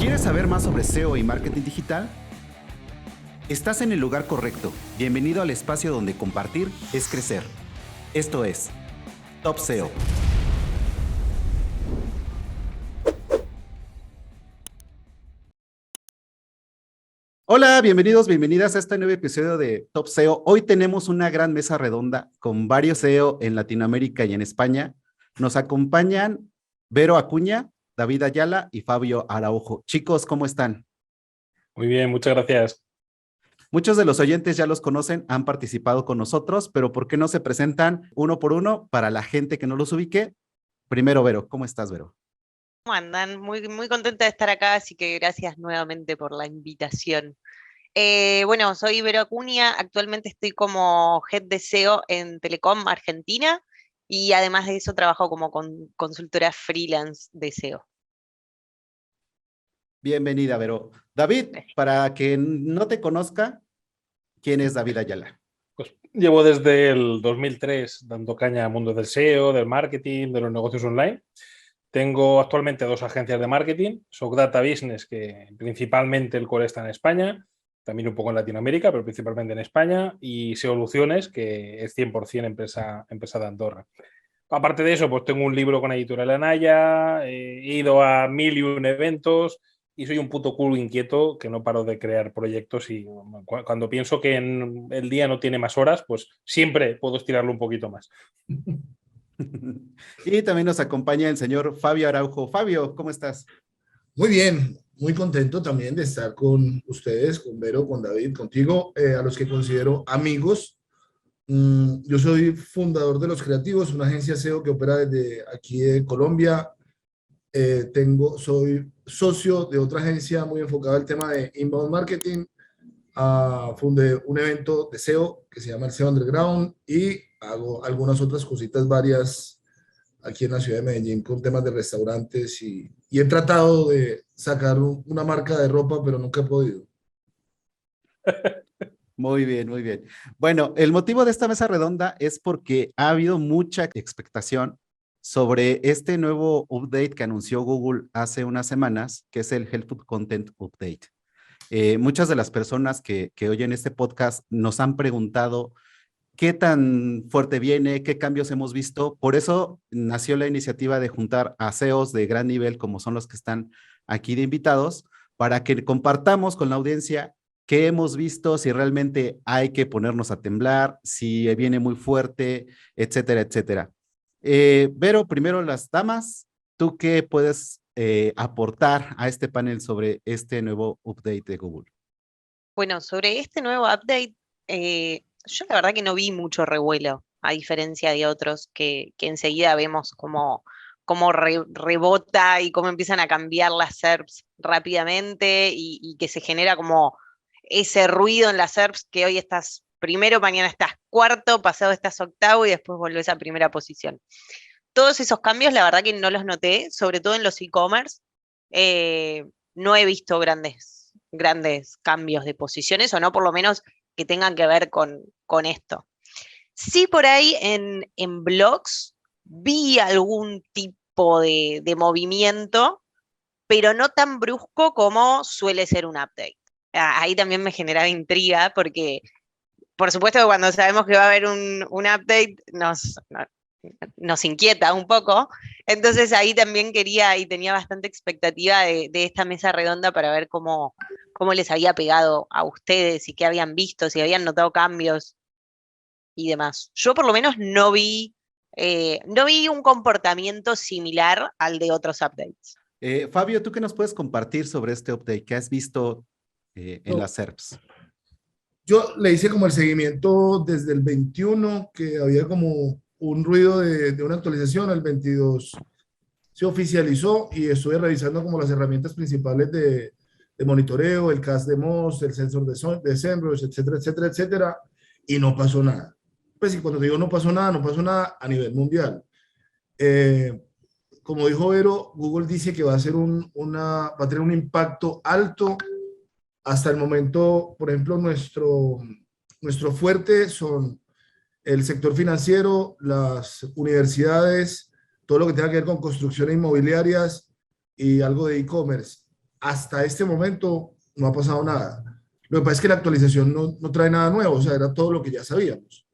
¿Quieres saber más sobre SEO y marketing digital? Estás en el lugar correcto. Bienvenido al espacio donde compartir es crecer. Esto es Top SEO. Hola, bienvenidos, bienvenidas a este nuevo episodio de Top SEO. Hoy tenemos una gran mesa redonda con varios SEO en Latinoamérica y en España. Nos acompañan Vero Acuña, David Ayala y Fabio Araujo. Chicos, ¿cómo están? Muy bien, muchas gracias. Muchos de los oyentes ya los conocen, han participado con nosotros, pero ¿por qué no se presentan uno por uno para la gente que no los ubique? Primero, Vero, ¿cómo estás, Vero? ¿Cómo andan? Muy contenta de estar acá, así que gracias nuevamente por la invitación. Bueno, soy Vero Acuña, actualmente estoy como Head de SEO en Telecom Argentina y además de eso trabajo como consultora freelance de SEO. Bienvenida, Vero. David, para quien no te conozca, ¿quién es David Ayala? Pues llevo desde el 2003 dando caña al mundo del SEO, del marketing, de los negocios online. Tengo actualmente 2 agencias de marketing, Shock Data Business, que principalmente el core está en España, también un poco en Latinoamérica, pero principalmente en España, y Seoluciones, que es 100% empresa de Andorra. Aparte de eso, pues tengo un libro con Editorial Anaya, he ido a 1001 eventos y soy un puto culo inquieto que no paro de crear proyectos y cuando pienso que el día no tiene más horas, pues siempre puedo estirarlo un poquito más. Y también nos acompaña el señor Fabio Araujo. Fabio, ¿cómo estás? Muy bien, muy contento también de estar con ustedes, con Vero, con David, contigo, a los que considero amigos. Yo soy fundador de Los Creativos, una agencia SEO que opera desde aquí de Colombia. Soy socio de otra agencia muy enfocada al tema de inbound marketing. Fundé un evento de SEO que se llama el SEO Underground y hago algunas otras cositas varias aquí en la ciudad de Medellín con temas de restaurantes y he tratado de sacar una marca de ropa, pero nunca he podido. Muy bien, muy bien. Bueno, el motivo de esta mesa redonda es porque ha habido mucha expectación sobre este nuevo update que anunció Google hace unas semanas, que es el Helpful Content Update. Muchas de las personas que oyen este podcast nos han preguntado qué tan fuerte viene, qué cambios hemos visto. Por eso nació la iniciativa de juntar a SEOs de gran nivel, como son los que están aquí de invitados, para que compartamos con la audiencia qué hemos visto, si realmente hay que ponernos a temblar, si viene muy fuerte, etcétera, etcétera. Vero, primero las damas, ¿tú qué puedes aportar a este panel sobre este nuevo update de Google? Bueno, sobre este nuevo update, yo la verdad que no vi mucho revuelo, a diferencia de otros que enseguida vemos cómo rebota y cómo empiezan a cambiar las SERPs rápidamente y que se genera como ese ruido en las SERPs que hoy estás primero, mañana estás cuarto, pasado estás octavo y después volvés a primera posición. Todos esos cambios, la verdad que no los noté, sobre todo en los e-commerce. No he visto grandes cambios de posiciones, o no por lo menos que tengan que ver con esto. Sí, por ahí en blogs vi algún tipo de movimiento, pero no tan brusco como suele ser un update. Ahí también me generaba intriga porque, por supuesto, que cuando sabemos que va a haber un update, nos inquieta un poco. Entonces ahí también quería y tenía bastante expectativa de esta mesa redonda para ver cómo les había pegado a ustedes y qué habían visto, si habían notado cambios y demás. Yo por lo menos no vi un comportamiento similar al de otros updates. Fabio, ¿tú qué nos puedes compartir sobre este update que has visto en las SERPs? Yo le hice como el seguimiento desde el 21, que había como un ruido de una actualización. El 22 se oficializó y estuve revisando como las herramientas principales de monitoreo, el CAS de Moz, el sensor de SEMrush, etcétera, etcétera, etcétera, y no pasó nada. Pues y cuando digo no pasó nada a nivel mundial. Como dijo Vero, Google dice que va a tener un impacto alto. Hasta el momento, por ejemplo, nuestro fuerte son el sector financiero, las universidades, todo lo que tenga que ver con construcciones inmobiliarias y algo de e-commerce. hasta este momento no ha pasado nada. Lo que pasa es que la actualización no trae nada nuevo, o sea, era todo lo que ya sabíamos.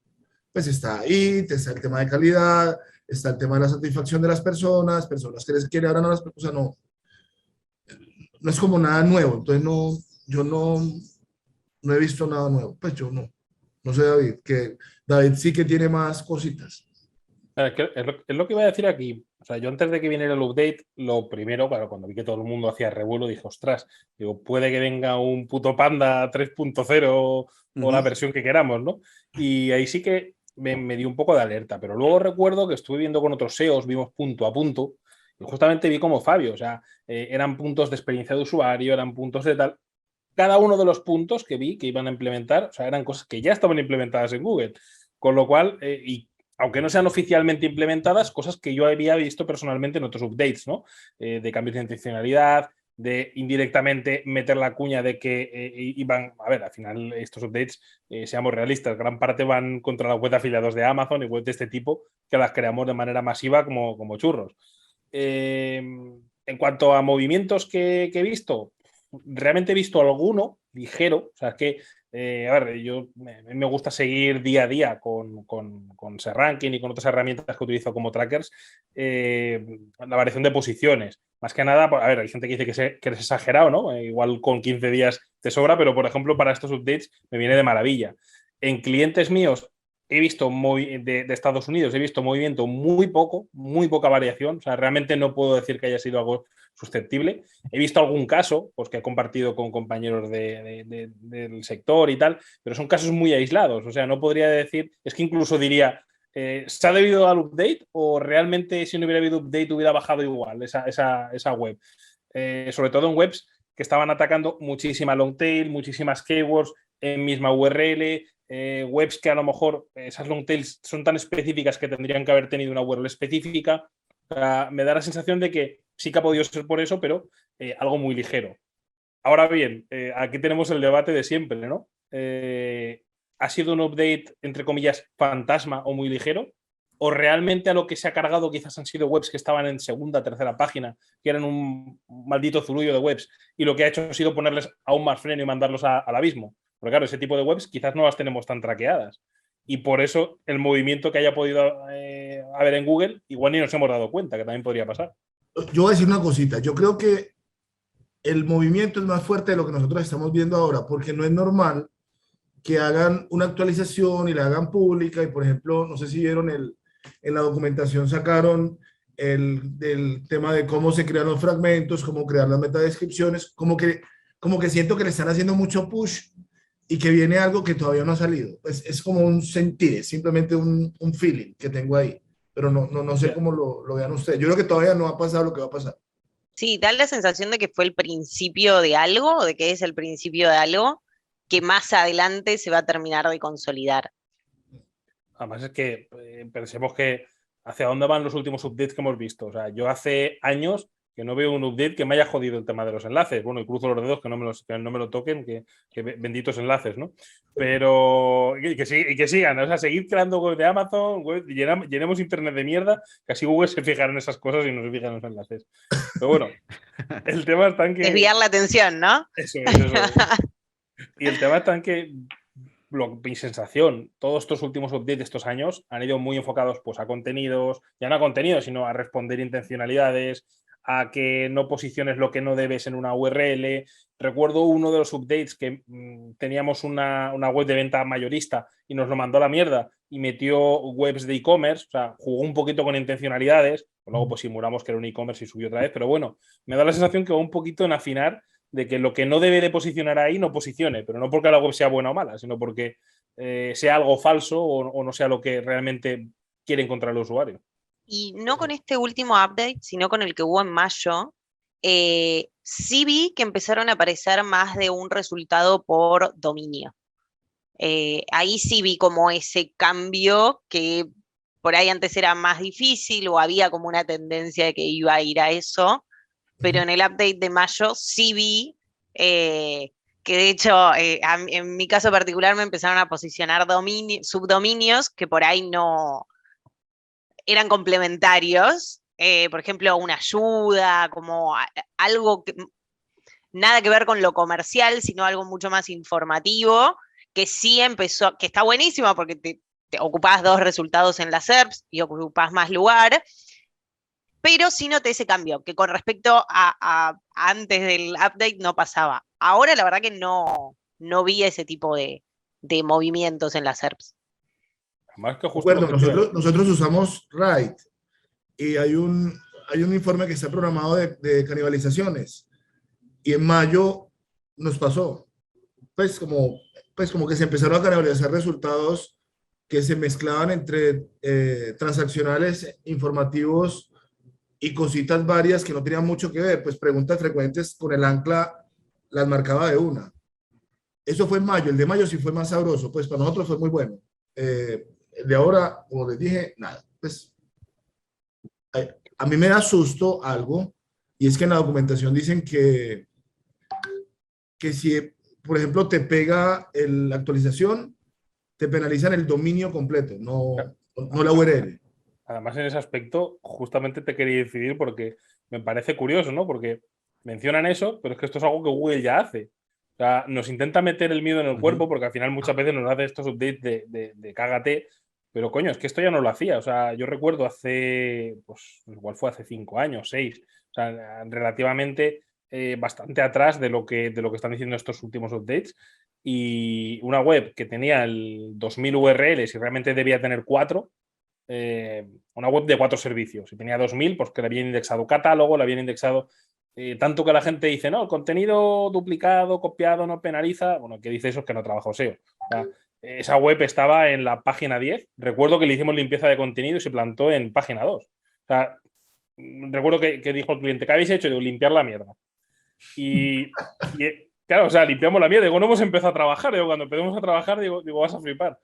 Pues está ahí, está el tema de calidad, está el tema de la satisfacción de las personas que les quieren ahora no las, o sea, no es como nada nuevo, entonces yo no he visto nada nuevo, pues yo no sé David, que David sí que tiene más cositas. Es lo que iba a decir aquí. O sea, yo antes de que viniera el update, lo primero, claro, cuando vi que todo el mundo hacía revuelo, dije, ostras, digo, puede que venga un puto Panda 3.0 o la versión que queramos, ¿no? Y ahí sí que me dio un poco de alerta, pero luego recuerdo que estuve viendo con otros SEOs, vimos punto a punto, y justamente vi como Fabio, o sea, eran puntos de experiencia de usuario, eran puntos de tal. Cada uno de los puntos que vi que iban a implementar, o sea, eran cosas que ya estaban implementadas en Google, con lo cual, y aunque no sean oficialmente implementadas, cosas que yo había visto personalmente en otros updates, ¿no? De cambios de intencionalidad, de indirectamente meter la cuña de que iban, a ver, al final estos updates, seamos realistas, gran parte van contra la web de afiliados de Amazon y web de este tipo que las creamos de manera masiva como churros. En cuanto a movimientos que he visto, realmente he visto alguno ligero, o sea, es que a ver, yo me gusta seguir día a día con SERranking y con otras herramientas que utilizo como trackers, la variación de posiciones. Más que nada, a ver, hay gente que dice que eres exagerado, ¿no? Igual con 15 días te sobra, pero por ejemplo, para estos updates me viene de maravilla. En clientes míos he visto de Estados Unidos, he visto movimiento muy poca variación. O sea, realmente no puedo decir que haya sido algo susceptible. He visto algún caso, pues que he compartido con compañeros del sector y tal, pero son casos muy aislados. O sea, no podría decir, es que incluso diría, ¿se ha debido al update o realmente si no hubiera habido update hubiera bajado igual esa web? Sobre todo en webs que estaban atacando muchísima long tail, muchísimas keywords en misma URL, webs que a lo mejor esas long tails son tan específicas que tendrían que haber tenido una URL específica. Me da la sensación de que sí que ha podido ser por eso, pero algo muy ligero. Ahora bien, aquí tenemos el debate de siempre, ¿no? ¿Ha sido un update, entre comillas, fantasma o muy ligero? ¿O realmente a lo que se ha cargado quizás han sido webs que estaban en segunda, tercera página, que eran un maldito zurullo de webs, y lo que ha hecho ha sido ponerles aún más freno y mandarlos al abismo? Porque claro, ese tipo de webs quizás no las tenemos tan traqueadas. Y por eso el movimiento que haya podido haber en Google, igual ni nos hemos dado cuenta, que también podría pasar. Yo voy a decir una cosita, yo creo que el movimiento es más fuerte de lo que nosotros estamos viendo ahora, porque no es normal que hagan una actualización y la hagan pública. Y por ejemplo, no sé si vieron en la documentación sacaron del tema de cómo se crean los fragmentos, cómo crear las metadescripciones, como que siento que le están haciendo mucho push y que viene algo que todavía no ha salido. Es como un sentir, es simplemente un feeling que tengo ahí, pero no sé cómo lo vean ustedes. Yo creo que todavía no ha pasado lo que va a pasar. Sí, da la sensación de que fue el principio de algo, o de que es el principio de algo que más adelante se va a terminar de consolidar. Además es que pensemos que hacia dónde van los últimos updates que hemos visto. O sea, yo hace años que no veo un update que me haya jodido el tema de los enlaces. Bueno, y cruzo los dedos que no me lo toquen, que benditos enlaces, ¿no? Pero y que sigan, o sea, seguir creando web de Amazon, llenemos internet de mierda, que así Google se fijará en esas cosas y no se fija en los enlaces. Pero bueno, el tema está en que... Desviar la atención, ¿no? Eso es. Y el tema está en que mi sensación, todos estos últimos updates de estos años han ido muy enfocados pues, a contenidos, ya no a contenidos, sino a responder intencionalidades, a que no posiciones lo que no debes en una URL. Recuerdo uno de los updates que teníamos una web de venta mayorista y nos lo mandó a la mierda y metió webs de e-commerce, o sea, jugó un poquito con intencionalidades, luego pues simulamos que era un e-commerce y subió otra vez, pero bueno, me da la sensación que va un poquito en afinar de que lo que no debe de posicionar ahí no posicione, pero no porque la web sea buena o mala, sino porque sea algo falso o no sea lo que realmente quiere encontrar el usuario. Y no con este último update, sino con el que hubo en mayo, sí vi que empezaron a aparecer más de un resultado por dominio. Ahí sí vi como ese cambio que por ahí antes era más difícil o había como una tendencia de que iba a ir a eso, pero en el update de mayo sí vi que de hecho en mi caso particular me empezaron a posicionar subdominios que por ahí no eran complementarios, por ejemplo una ayuda, como algo nada que ver con lo comercial, sino algo mucho más informativo, que sí empezó, que está buenísimo porque te ocupás 2 resultados en las SERPs y ocupás más lugar, pero sí noté ese cambio, que con respecto a antes del update no pasaba. Ahora la verdad que no vi ese tipo de movimientos en las SERPs. Más que De justo lo acuerdo, que nosotros usamos RAID y hay un informe que está programado de canibalizaciones. Y en mayo nos pasó, pues como que se empezaron a canibalizar resultados que se mezclaban entre transaccionales, informativos y cositas varias que no tenían mucho que ver, pues preguntas frecuentes con el ancla las marcaba de una. Eso fue en mayo, el de mayo sí fue más sabroso, pues para nosotros fue muy bueno. El de ahora, como les dije, nada. Pues a mí me da susto algo, y es que en la documentación dicen que si, por ejemplo, te pega la actualización, te penalizan el dominio completo, no la URL. Además, en ese aspecto, justamente te quería incidir porque me parece curioso, ¿no? Porque mencionan eso, pero es que esto es algo que Google ya hace. O sea, nos intenta meter el miedo en el cuerpo porque al final muchas veces nos hace estos updates de cágate, pero coño, es que esto ya no lo hacía. O sea, yo recuerdo hace, pues igual fue hace 5 años, 6, o sea, relativamente bastante atrás de lo que están diciendo estos últimos updates. Y una web que tenía el 2000 URLs y realmente debía tener 4, una web de 4 servicios. Si tenía 2000, pues que le habían indexado catálogo, le habían indexado tanto que la gente dice, no, el contenido duplicado, copiado, no penaliza. Bueno, que dice eso es que no trabajo SEO. O sea, esa web estaba en la página 10. Recuerdo que le hicimos limpieza de contenido y se plantó en página 2. O sea, recuerdo que dijo el cliente, ¿qué habéis hecho? Digo, limpiar la mierda. Y claro, o sea, limpiamos la mierda. Digo, no hemos empezado a trabajar. Digo, cuando empecemos a trabajar, digo vas a flipar.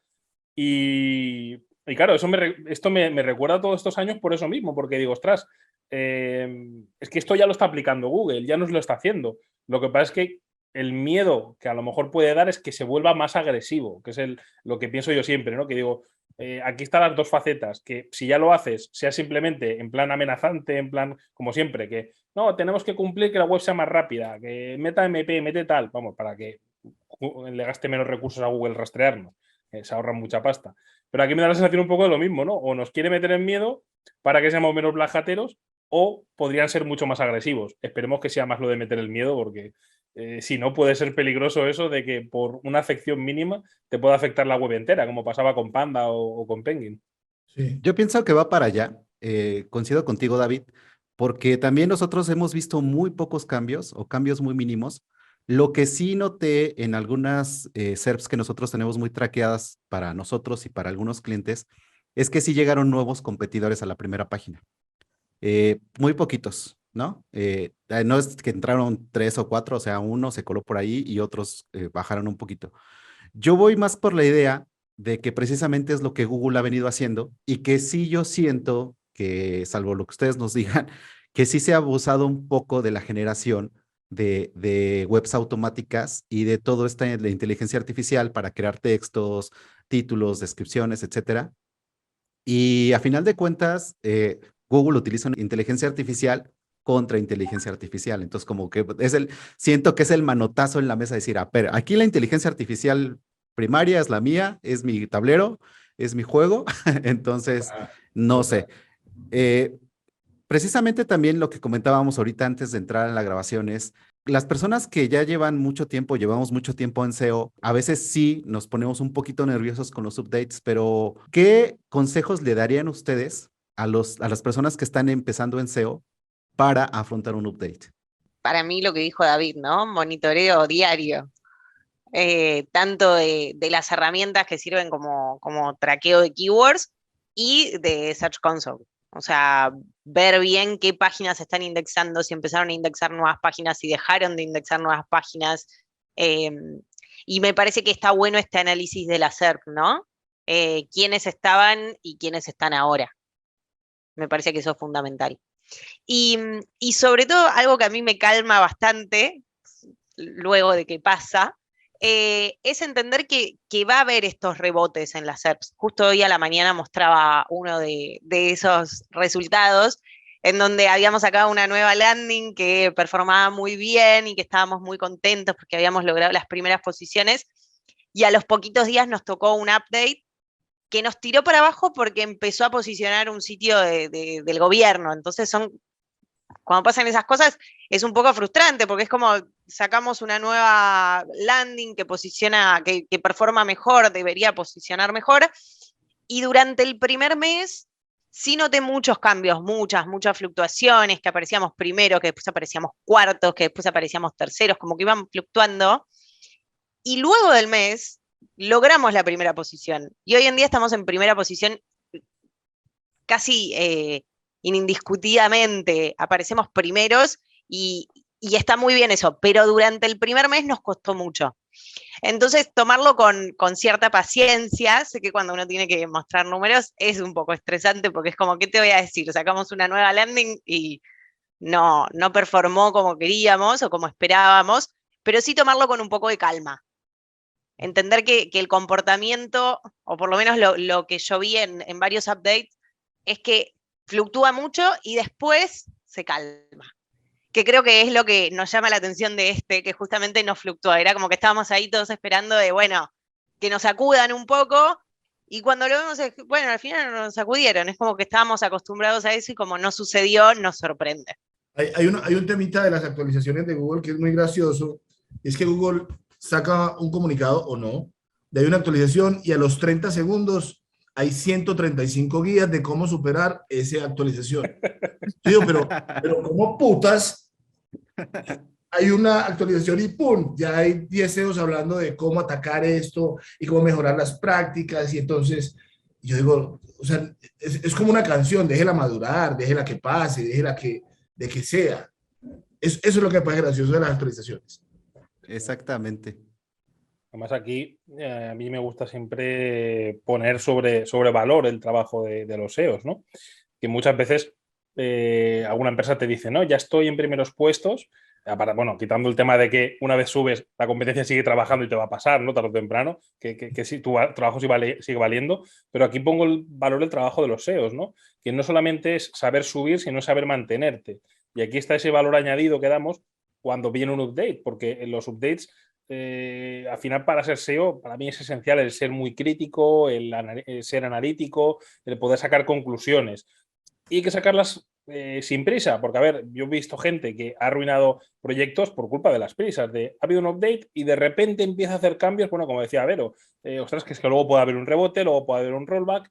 Y claro, esto me recuerda a todos estos años por eso mismo, porque digo, ostras, es que esto ya lo está aplicando Google, ya nos lo está haciendo. Lo que pasa es que el miedo que a lo mejor puede dar es que se vuelva más agresivo, que es lo que pienso yo siempre, ¿no? Que digo, aquí están las 2 facetas, que si ya lo haces, sea simplemente en plan amenazante, en plan, como siempre, que no, tenemos que cumplir que la web sea más rápida, que meta MP, mete tal, vamos, para que le gaste menos recursos a Google rastrearnos, se ahorra mucha pasta. Pero aquí me da la sensación un poco de lo mismo, ¿no? O nos quiere meter en miedo para que seamos menos blajateros o podrían ser mucho más agresivos. Esperemos que sea más lo de meter el miedo porque si no puede ser peligroso eso de que por una afección mínima te pueda afectar la web entera, como pasaba con Panda o con Penguin. Sí. Yo pienso que va para allá. Coincido contigo, David, porque también nosotros hemos visto muy pocos cambios o cambios muy mínimos. Lo que sí noté en algunas SERPs que nosotros tenemos muy traqueadas para nosotros y para algunos clientes es que sí llegaron nuevos competidores a la primera página. Muy poquitos, ¿no? No es que entraron 3 o 4, o sea, uno se coló por ahí y otros bajaron un poquito. Yo voy más por la idea de que precisamente es lo que Google ha venido haciendo y que sí yo siento que, salvo lo que ustedes nos digan, que sí se ha abusado un poco de la generación de webs automáticas y de todo esta de inteligencia artificial para crear textos, títulos, descripciones, etcétera. Y a final de cuentas, Google utiliza una inteligencia artificial contra inteligencia artificial. Entonces, como que siento que es el manotazo en la mesa de decir, pero aquí la inteligencia artificial primaria es la mía, es mi tablero, es mi juego. Entonces, no sé. Eh, Precisamente también lo que comentábamos ahorita antes de entrar en la grabación es, las personas que ya llevan mucho tiempo, llevamos mucho tiempo en SEO, a veces sí nos ponemos un poquito nerviosos con los updates, pero ¿qué consejos le darían ustedes a las personas que están empezando en SEO para afrontar un update? Para mí lo que dijo David, ¿no? Monitoreo diario. Tanto de las herramientas que sirven como traqueo de keywords y de Search Console. O sea, ver bien qué páginas se están indexando, si empezaron a indexar nuevas páginas, si dejaron de indexar nuevas páginas. Eh, y me parece que está bueno este análisis de la SERP, ¿no? Quiénes estaban y quiénes están ahora. Me parece que eso es fundamental. Y sobre todo, algo que a mí me calma bastante, luego de que pasa, es entender que va a haber estos rebotes en las SERPs. Justo hoy a la mañana mostraba uno de esos resultados en donde habíamos sacado una nueva landing que performaba muy bien y que estábamos muy contentos porque habíamos logrado las primeras posiciones, y a los poquitos días nos tocó un update que nos tiró para abajo porque empezó a posicionar un sitio del gobierno. Entonces cuando pasan esas cosas es un poco frustrante porque es como sacamos una nueva landing que posiciona, que performa mejor, debería posicionar mejor, y durante el primer mes sí noté muchos cambios, muchas fluctuaciones, que aparecíamos primeros, que después aparecíamos cuartos, que después aparecíamos terceros, como que iban fluctuando, y luego del mes logramos la primera posición, y hoy en día estamos en primera posición casi indiscutidamente, aparecemos primeros, y está muy bien eso, pero durante el primer mes nos costó mucho. Entonces, tomarlo con cierta paciencia. Sé que cuando uno tiene que mostrar números es un poco estresante porque es como, ¿qué te voy a decir? Sacamos una nueva landing y no performó como queríamos o como esperábamos, pero sí tomarlo con un poco de calma. Entender que el comportamiento, o por lo menos lo que yo vi en varios updates, es que fluctúa mucho y después se calma. Que creo que es lo que nos llama la atención de que justamente no fluctúa. Era como que estábamos ahí todos esperando de, bueno, que nos sacudan un poco, y cuando lo vemos, bueno, al final no nos sacudieron. Es como que estábamos acostumbrados a eso y como no sucedió, nos sorprende. Hay un temita de las actualizaciones de Google que es muy gracioso. Es que Google saca un comunicado o no, de una actualización y a los 30 segundos hay 135 guías de cómo superar esa actualización. Yo digo, pero ¿cómo putas? Hay una actualización y ¡pum! Ya hay 10 SEOs hablando de cómo atacar esto y cómo mejorar las prácticas. Y entonces, yo digo, o sea, es como una canción, déjela madurar, déjela que pase, déjela de que sea. Eso es lo que me parece gracioso de las actualizaciones. Exactamente. Además aquí a mí me gusta siempre poner sobre valor el trabajo de los SEOs, ¿no? Que muchas veces alguna empresa te dice, no, ya estoy en primeros puestos, bueno, quitando el tema de que una vez subes, la competencia sigue trabajando y te va a pasar, ¿no? Tarde o temprano, que sí, tu trabajo sigue valiendo, pero aquí pongo el valor del trabajo de los SEOs, ¿no? Que no solamente es saber subir, sino saber mantenerte. Y aquí está ese valor añadido que damos cuando viene un update, porque en los updates al final, para ser SEO, para mí es esencial el ser muy crítico, el ser analítico, el poder sacar conclusiones. Y hay que sacarlas sin prisa, porque, a ver, yo he visto gente que ha arruinado proyectos por culpa de las prisas. Ha habido un update y de repente empieza a hacer cambios, bueno, como decía Vero, ostras, que es que luego puede haber un rebote, luego puede haber un rollback.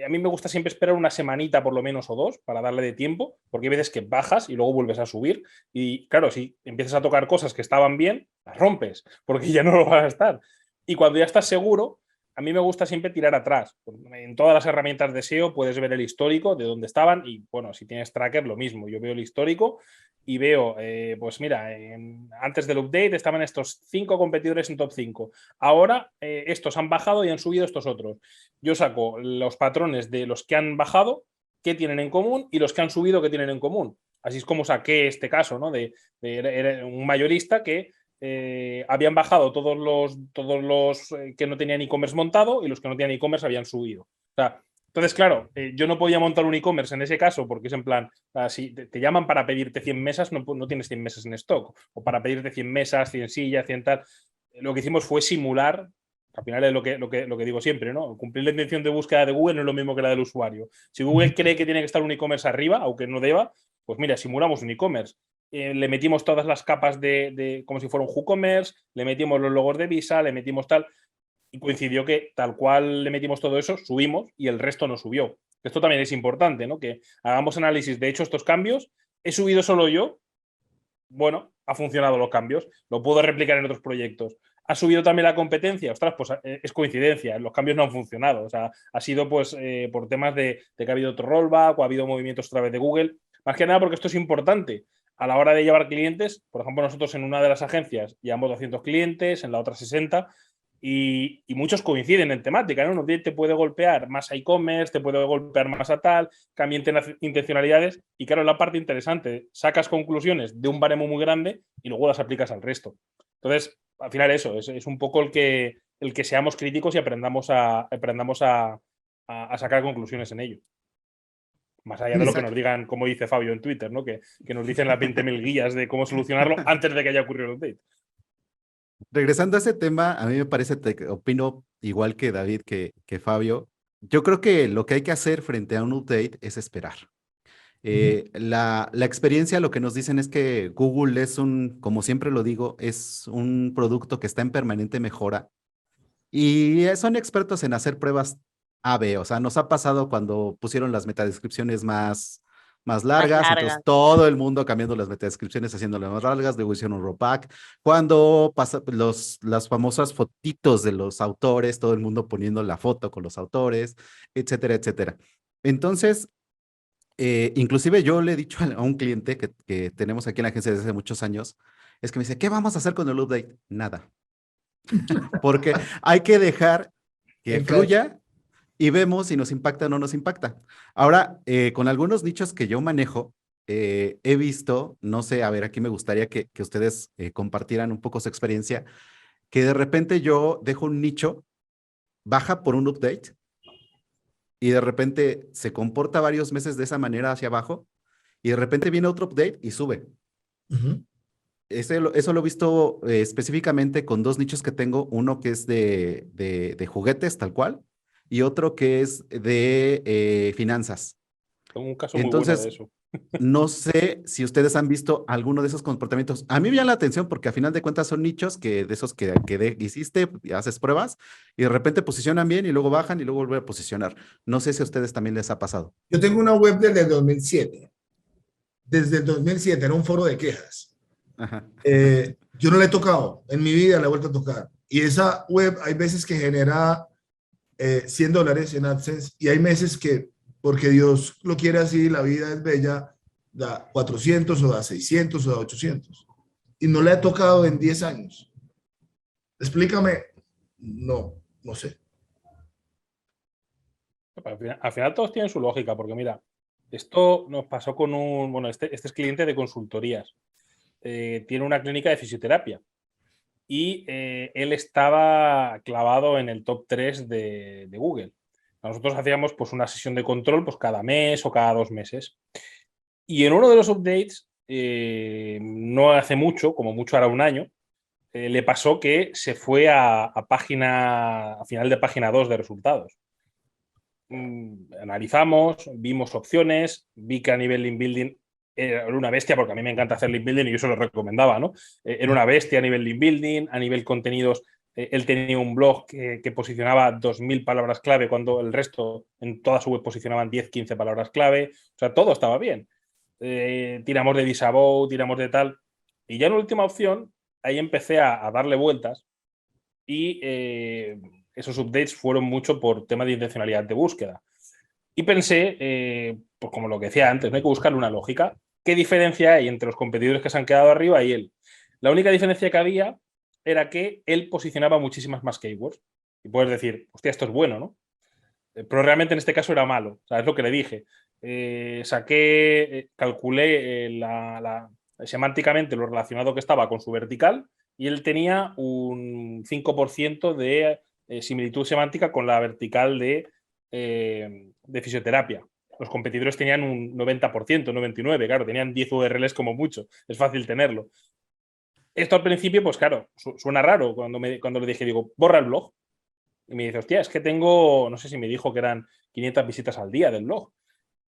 A mí me gusta siempre esperar una semanita por lo menos o dos para darle de tiempo, porque hay veces que bajas y luego vuelves a subir y claro, si empiezas a tocar cosas que estaban bien, las rompes, porque ya no lo vas a estar. Y cuando ya estás seguro, a mí me gusta siempre tirar atrás. En todas las herramientas de SEO puedes ver el histórico de dónde estaban y bueno, si tienes tracker lo mismo. Yo veo el histórico y veo, pues mira, antes del update estaban estos 5 competidores en top 5. Ahora estos han bajado y han subido estos otros. Yo saco los patrones de los que han bajado, qué tienen en común, y los que han subido, qué tienen en común. Así es como saqué este caso, ¿no? Era un mayorista que habían bajado todos los que no tenían e-commerce montado y los que no tenían e-commerce habían subido. O sea, entonces, claro, yo no podía montar un e-commerce en ese caso porque es en plan, si te llaman para pedirte 100 mesas, no tienes 100 mesas en stock, o para pedirte 100 mesas, 100 sillas, 100 tal. Lo que hicimos fue simular, al final es lo que digo siempre, ¿no? Cumplir la intención de búsqueda de Google no es lo mismo que la del usuario. Si Google cree que tiene que estar un e-commerce arriba, aunque no deba, pues mira, simulamos un e-commerce. Le metimos todas las capas como si fuera un WooCommerce, le metimos los logos de Visa, le metimos tal, y coincidió que tal cual le metimos todo eso, subimos y el resto no subió. Esto también es importante, ¿no? Que hagamos análisis de hecho estos cambios. ¿He subido solo yo? Bueno, ha funcionado los cambios, lo puedo replicar en otros proyectos. ¿Ha subido también la competencia? Ostras, pues es coincidencia, los cambios no han funcionado. O sea, ha sido pues por temas de que ha habido otro rollback o ha habido movimientos a través de Google. Más que nada porque esto es importante. A la hora de llevar clientes, por ejemplo, nosotros en una de las agencias llevamos 200 clientes, en la otra 60, y muchos coinciden en temática, ¿no? Te puede golpear más a e-commerce, te puede golpear más a tal, cambien intencionalidades, y claro, es la parte interesante. Sacas conclusiones de un baremo muy grande y luego las aplicas al resto. Entonces, al final eso, es un poco el que seamos críticos y aprendamos a sacar conclusiones en ello. Más allá de lo que Exacto. nos digan, como dice Fabio en Twitter, ¿no? Que nos dicen las 20.000 guías de cómo solucionarlo antes de que haya ocurrido el update. Regresando a ese tema, a mí me parece, opino igual que David, que Fabio. Yo creo que lo que hay que hacer frente a un update es esperar. La experiencia lo que nos dicen es que Google es como siempre lo digo, es un producto que está en permanente mejora y son expertos en hacer pruebas A/B. O sea, nos ha pasado cuando pusieron las metadescripciones más Más largas, entonces largas. todo el mundo cambiando las metadescripciones, haciéndolas más largas, luego hicieron un rollback. Cuando pasa las famosas fotitos de los autores, todo el mundo poniendo la foto con los autores, etcétera, etcétera. Entonces, inclusive yo le he dicho a un cliente que tenemos aquí en la agencia desde hace muchos años, es que me dice, ¿qué vamos a hacer con el update? Nada, porque hay que dejar que En ca- fluya y vemos si nos impacta o no nos impacta. Ahora, con algunos nichos que yo manejo, he visto, no sé, a ver, aquí me gustaría que ustedes compartieran un poco su experiencia, que de repente yo dejo un nicho, baja por un update y de repente se comporta varios meses de esa manera hacia abajo y de repente viene otro update y sube. Ujú. Eso lo he visto específicamente con dos nichos que tengo, uno que es de juguetes tal cual y otro que es de finanzas. Tengo un caso muy bueno de Entonces, eso. no sé si ustedes han visto alguno de esos comportamientos. A mí me llama la atención porque a final de cuentas son nichos que de esos que hiciste, y haces pruebas y de repente posicionan bien y luego bajan y luego vuelven a posicionar. No sé si a ustedes también les ha pasado. Yo tengo una web desde el 2007. Desde el 2007 era un foro de quejas. Ajá. Yo no la he tocado, en mi vida la he vuelto a tocar. Y esa web hay veces que genera $100 en AdSense y hay meses que, porque Dios lo quiere así, la vida es bella, da 400 o da 600 o da 800. Y no la he tocado en 10 años. Explícame. No, no sé. Al final todos tienen su lógica, porque mira, esto nos pasó con bueno, este es cliente de consultorías. Tiene una clínica de fisioterapia y él estaba clavado en el top 3 de Google. Nosotros hacíamos pues una sesión de control pues cada mes o cada 2 meses. Y en uno de los updates, no hace mucho, como mucho hará un año, le pasó que se fue a final de página 2 de resultados. Analizamos, vimos opciones, vi que a nivel link building era una bestia, porque a mí me encanta hacer link building y yo se lo recomendaba, ¿no? Era una bestia a nivel link building, a nivel contenidos. Él tenía un blog que posicionaba 2.000 palabras clave cuando el resto en toda su web posicionaban 10, 15 palabras clave. O sea, todo estaba bien. Tiramos de Disavow, tiramos de tal. Y ya en última opción, ahí empecé a darle vueltas y esos updates fueron mucho por tema de intencionalidad de búsqueda. Y pensé, pues como lo que decía antes, no hay que buscarle una lógica. ¿Qué diferencia hay entre los competidores que se han quedado arriba y él? La única diferencia que había era que él posicionaba muchísimas más keywords. Y puedes decir, hostia, esto es bueno, ¿no? Pero realmente en este caso era malo. O sea, es lo que le dije. Calculé semánticamente lo relacionado que estaba con su vertical y él tenía un 5% de similitud semántica con la vertical de fisioterapia. Los competidores tenían un 90%, 99%, claro, tenían 10 URLs como mucho. Es fácil tenerlo. Esto al principio, pues claro, suena raro cuando le dije, digo, borra el blog. Y me dice, hostia, es que tengo, no sé si me dijo que eran 500 visitas al día del blog.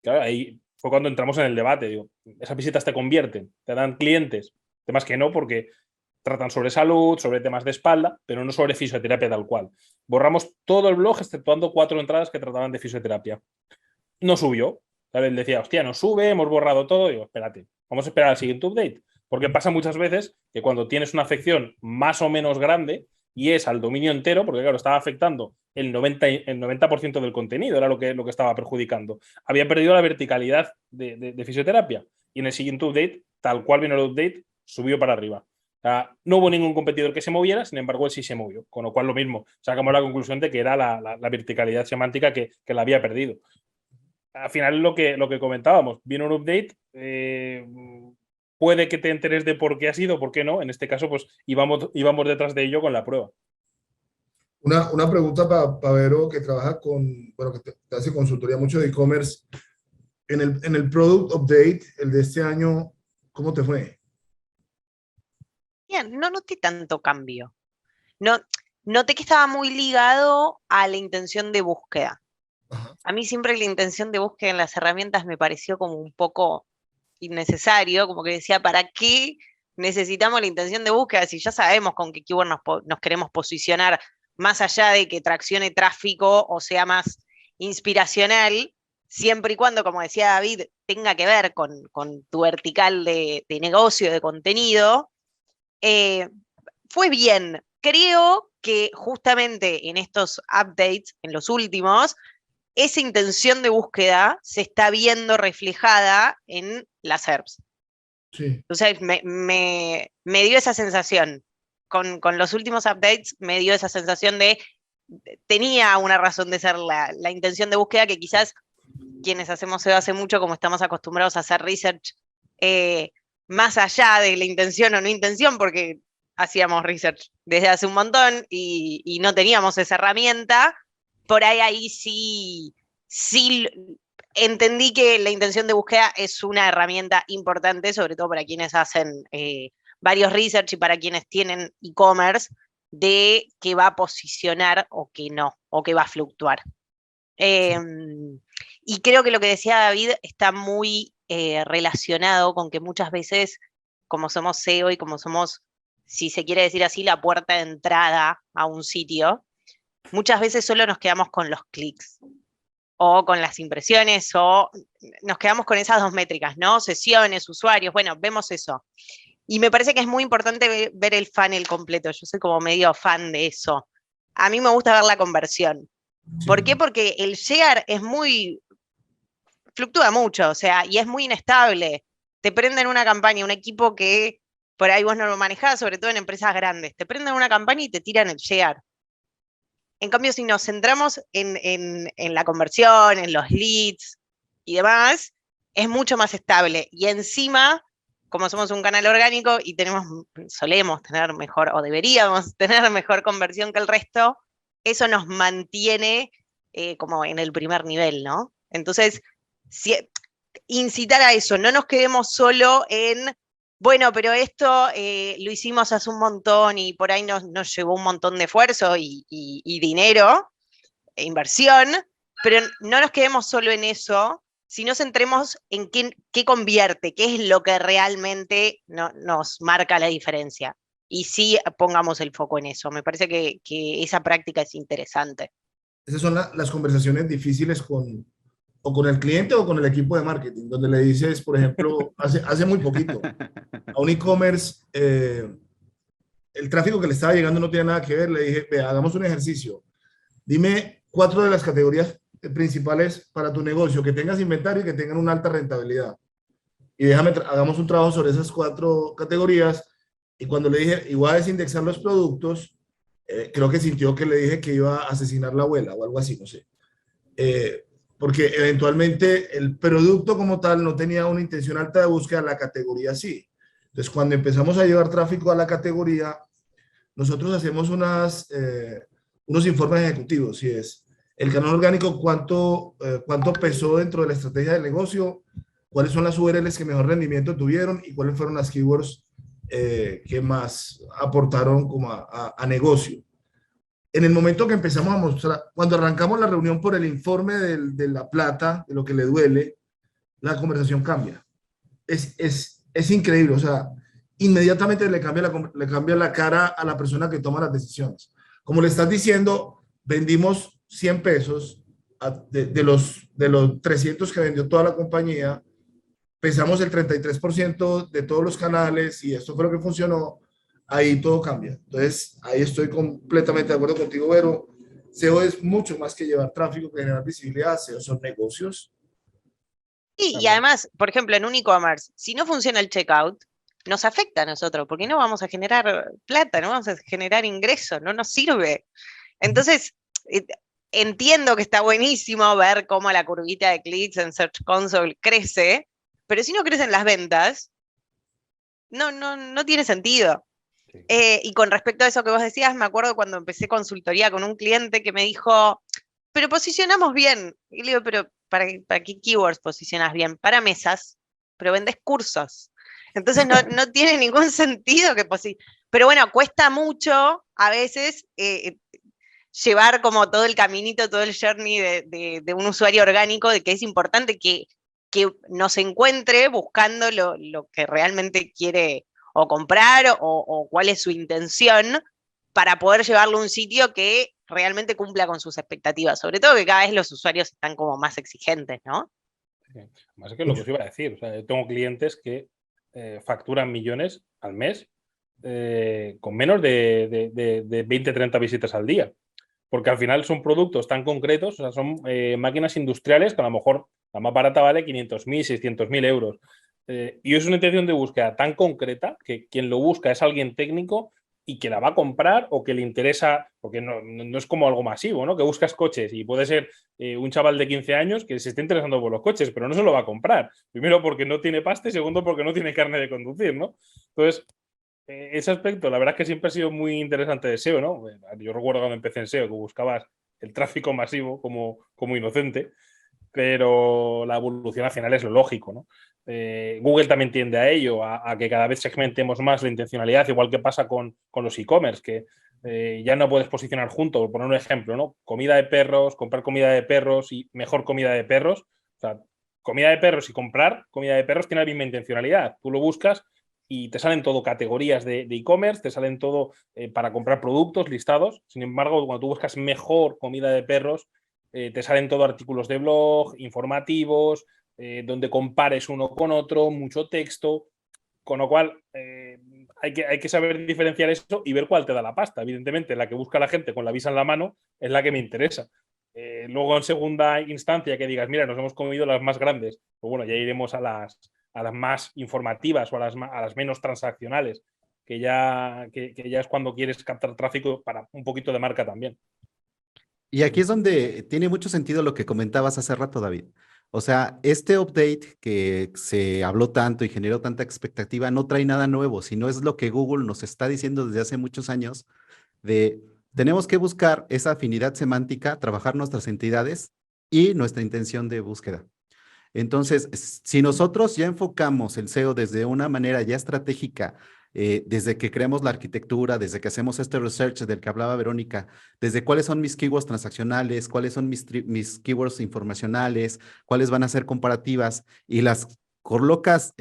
Claro, ahí fue cuando entramos en el debate. Digo, ¿esas visitas te convierten? ¿Te dan clientes? Temas que no, porque tratan sobre salud, sobre temas de espalda, pero no sobre fisioterapia tal cual. Borramos todo el blog, exceptuando 4 entradas que trataban de fisioterapia. No subió. ¿Sabes? Él decía, hostia, no sube, hemos borrado todo. Digo, espérate, vamos a esperar al siguiente update. Porque pasa muchas veces que cuando tienes una afección más o menos grande y es al dominio entero, porque claro, estaba afectando el 90% del contenido, era lo que estaba perjudicando. Había perdido la verticalidad de fisioterapia. Y en el siguiente update, tal cual vino el update, subió para arriba. O sea, no hubo ningún competidor que se moviera, sin embargo, él sí se movió. Con lo cual, lo mismo. Sacamos la conclusión de que era la verticalidad semántica que la había perdido. Al final, lo que comentábamos, viene un update, puede que te enteres de por qué ha sido, por qué no. En este caso, pues íbamos detrás de ello con la prueba. Una pregunta para Vero, que trabaja con, bueno, que te hace consultoría mucho de e-commerce. en el Product Update, el de este año, ¿cómo te fue? Bien, no noté tanto cambio. No, noté que estaba muy ligado a la intención de búsqueda. Ajá. A mí siempre la intención de búsqueda en las herramientas me pareció como un poco innecesario, como que decía, ¿para qué necesitamos la intención de búsqueda si ya sabemos con qué keyword nos queremos posicionar, más allá de que traccione tráfico o sea más inspiracional, siempre y cuando, como decía David, tenga que ver con tu vertical de negocio, de contenido? Fue bien. Creo que justamente en estos updates, en los últimos, esa intención de búsqueda se está viendo reflejada en las SERPs. Sí, Entonces, me dio esa sensación. Con los últimos updates me dio esa sensación de, tenía una razón de ser la intención de búsqueda que quizás quienes hacemos SEO hace mucho, como estamos acostumbrados a hacer research, más allá de la intención o no intención, porque hacíamos research desde hace un montón y no teníamos esa herramienta, por ahí sí entendí que la intención de búsqueda es una herramienta importante, sobre todo para quienes hacen varios research y para quienes tienen e-commerce, de que va a posicionar o que no, o que va a fluctuar. Y creo que lo que decía David está muy relacionado con que muchas veces, como somos SEO y como somos, si se quiere decir así, la puerta de entrada a un sitio, muchas veces solo nos quedamos con los clics o con las impresiones o nos quedamos con esas dos métricas, ¿no? Sesiones, usuarios, bueno, vemos eso. Y me parece que es muy importante ver el funnel completo. Yo soy como medio fan de eso. A mí me gusta ver la conversión. ¿Por qué? Porque el share fluctúa mucho, o sea, y es muy inestable. Te prenden una campaña, un equipo que por ahí vos no lo manejás, sobre todo en empresas grandes, te prenden una campaña y te tiran el share. En cambio, si nos centramos en la conversión, en los leads y demás, es mucho más estable. Y encima, como somos un canal orgánico y solemos tener mejor, o deberíamos tener mejor conversión que el resto, eso nos mantiene como en el primer nivel, ¿no? Entonces, incitar a eso, no nos quedemos solo en, bueno, pero esto lo hicimos hace un montón y por ahí nos llevó un montón de esfuerzo y dinero, e inversión, pero no nos quedemos solo en eso, sino centremos en qué convierte, qué es lo que realmente nos marca la diferencia. Y sí pongamos el foco en eso. Me parece que esa práctica es interesante. esas son las conversaciones difíciles o con el cliente o con el equipo de marketing, donde le dices, por ejemplo, hace muy poquito, a un e-commerce, el tráfico que le estaba llegando no tiene nada que ver, le dije, ve, hagamos un ejercicio, dime 4 de las categorías principales para tu negocio, que tengas inventario y que tengan una alta rentabilidad. Y hagamos un trabajo sobre esas 4 categorías. Y cuando le dije, igual a desindexar los productos, creo que sintió que le dije que iba a asesinar la abuela o algo así, no sé. Porque eventualmente el producto como tal no tenía una intención alta de búsqueda, la categoría sí. Entonces, cuando empezamos a llevar tráfico a la categoría, nosotros hacemos unos informes ejecutivos, y es el canal orgánico, cuánto pesó dentro de la estrategia del negocio, cuáles son las URLs que mejor rendimiento tuvieron y cuáles fueron las keywords que más aportaron como a negocio. En el momento que empezamos a mostrar, cuando arrancamos la reunión por el informe de la plata, de lo que le duele, la conversación cambia. Es increíble, o sea, inmediatamente le cambia la cara a la persona que toma las decisiones. Como le estás diciendo, vendimos 100 pesos de los 300 que vendió toda la compañía, pesamos el 33% de todos los canales y esto fue lo que funcionó, ahí todo cambia. Entonces, ahí estoy completamente de acuerdo contigo, Vero. SEO es mucho más que llevar tráfico, que generar visibilidad. SEO son negocios. Y además, por ejemplo, en un e-commerce, si no funciona el checkout, nos afecta a nosotros, porque no vamos a generar plata, no vamos a generar ingresos, no nos sirve. Entonces, entiendo que está buenísimo ver cómo la curvita de clics en Search Console crece, pero si no crecen las ventas, no tiene sentido. Sí. Y con respecto a eso que vos decías, me acuerdo cuando empecé consultoría con un cliente que me dijo, pero posicionamos bien. Y le digo, pero para qué keywords posicionas bien? Para mesas, pero vendes cursos. Entonces no tiene ningún sentido que pero bueno, cuesta mucho a veces llevar como todo el caminito, todo el journey de un usuario orgánico, de que es importante que nos encuentre buscando lo que realmente quiere o comprar o cuál es su intención para poder llevarlo a un sitio que realmente cumpla con sus expectativas. Sobre todo que cada vez los usuarios están como más exigentes, ¿no? Sí. Más que lo que os iba a decir, o sea, yo tengo clientes que facturan millones al mes con menos de 20, 30 visitas al día. Porque al final son productos tan concretos, o sea, son máquinas industriales que a lo mejor la más barata vale 500.000, 600.000 euros. Y es una intención de búsqueda tan concreta que quien lo busca es alguien técnico y que la va a comprar o que le interesa, porque no es como algo masivo, ¿no? Que buscas coches y puede ser un chaval de 15 años que se esté interesando por los coches, pero no se lo va a comprar. Primero porque no tiene pasta y segundo porque no tiene carne de conducir, ¿no? Entonces, ese aspecto, la verdad es que siempre ha sido muy interesante de SEO, ¿no? Yo recuerdo cuando empecé en SEO que buscabas el tráfico masivo como inocente, pero la evolución al final es lo lógico, ¿no? Google también tiende a ello, a que cada vez segmentemos más la intencionalidad, igual que pasa con los e-commerce, que ya no puedes posicionar junto, por poner un ejemplo, ¿no? Comida de perros, comprar comida de perros y mejor comida de perros. O sea, comida de perros y comprar comida de perros tiene la misma intencionalidad. Tú lo buscas y te salen todo categorías de e-commerce, te salen todo para comprar productos listados. Sin embargo, cuando tú buscas mejor comida de perros, te salen todo artículos de blog, informativos, donde compares uno con otro, mucho texto, con lo cual hay que saber diferenciar eso y ver cuál te da la pasta. Evidentemente, la que busca la gente con la visa en la mano es la que me interesa. Luego, en segunda instancia, que digas, mira, nos hemos comido las más grandes, pues bueno, ya iremos a las más informativas o a las menos transaccionales, que ya es cuando quieres captar tráfico para un poquito de marca también. Y aquí es donde tiene mucho sentido lo que comentabas hace rato, David. O sea, este update que se habló tanto y generó tanta expectativa no trae nada nuevo, sino es lo que Google nos está diciendo desde hace muchos años de tenemos que buscar esa afinidad semántica, trabajar nuestras entidades y nuestra intención de búsqueda. Entonces, si nosotros ya enfocamos el SEO desde una manera ya estratégica, desde que creamos la arquitectura, desde que hacemos este research del que hablaba Verónica, desde cuáles son mis keywords transaccionales, cuáles son mis keywords informacionales, cuáles van a ser comparativas y las colocas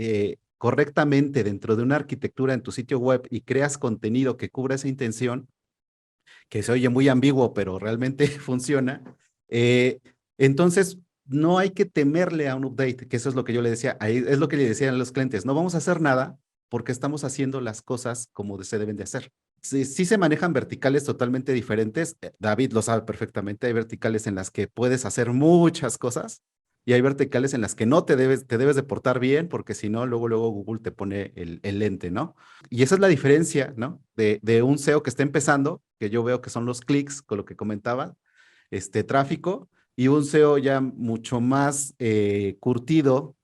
correctamente dentro de una arquitectura en tu sitio web y creas contenido que cubra esa intención, que se oye muy ambiguo, pero realmente funciona, entonces no hay que temerle a un update, que eso es lo que yo le decía, ahí es lo que le decían a los clientes, no vamos a hacer nada porque estamos haciendo las cosas como se deben de hacer. Sí, sí se manejan verticales totalmente diferentes, David lo sabe perfectamente, hay verticales en las que puedes hacer muchas cosas y hay verticales en las que no te debes de portar bien porque si no, luego Google te pone el lente, ¿no? Y esa es la diferencia, ¿no? De un SEO que está empezando, que yo veo que son los clics, con lo que comentaba, tráfico, y un SEO ya mucho más curtido,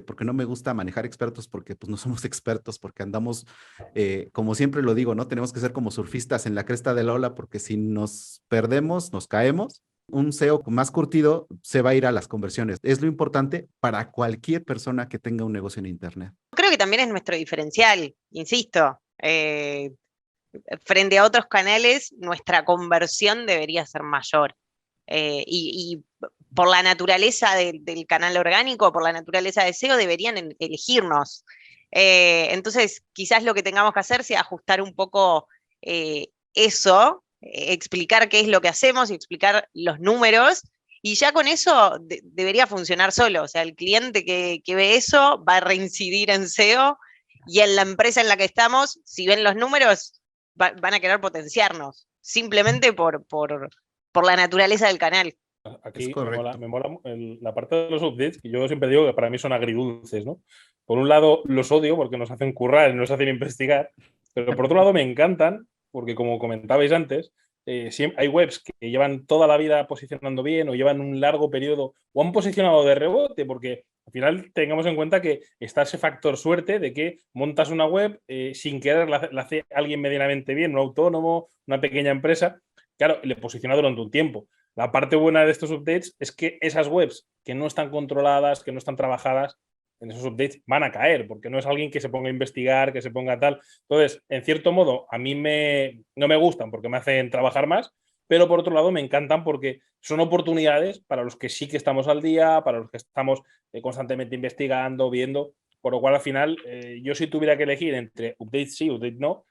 porque no me gusta manejar expertos, porque pues no somos expertos, porque andamos, como siempre lo digo, ¿no? Tenemos que ser como surfistas en la cresta de la ola, porque si nos perdemos, nos caemos. Un SEO más curtido se va a ir a las conversiones. Es lo importante para cualquier persona que tenga un negocio en Internet. Creo que también es nuestro diferencial, insisto. Frente a otros canales, nuestra conversión debería ser mayor. Y por la naturaleza del canal orgánico, por la naturaleza de SEO, deberían elegirnos. Entonces, quizás lo que tengamos que hacer sea ajustar un poco eso, explicar qué es lo que hacemos y explicar los números, y ya con eso debería funcionar solo. O sea, el cliente que ve eso va a reincidir en SEO, y en la empresa en la que estamos, si ven los números, van a querer potenciarnos, simplemente por la naturaleza del canal. Aquí me mola la parte de los updates, que yo siempre digo que para mí son agridulces, ¿no? Por un lado los odio porque nos hacen currar y nos hacen investigar, pero por otro lado me encantan porque, como comentabais antes, hay webs que llevan toda la vida posicionando bien o llevan un largo periodo o han posicionado de rebote, porque al final tengamos en cuenta que está ese factor suerte de que montas una web sin querer, la hace alguien medianamente bien, un autónomo, una pequeña empresa, claro, le posiciona durante un tiempo. La parte buena de estos updates es que esas webs que no están controladas, que no están trabajadas, en esos updates van a caer, porque no es alguien que se ponga a investigar, que se ponga tal. Entonces, en cierto modo, a mí no me gustan porque me hacen trabajar más, pero por otro lado me encantan porque son oportunidades para los que sí que estamos al día, para los que estamos constantemente investigando, viendo, por lo cual al final yo si tuviera que elegir entre updates sí, updates no,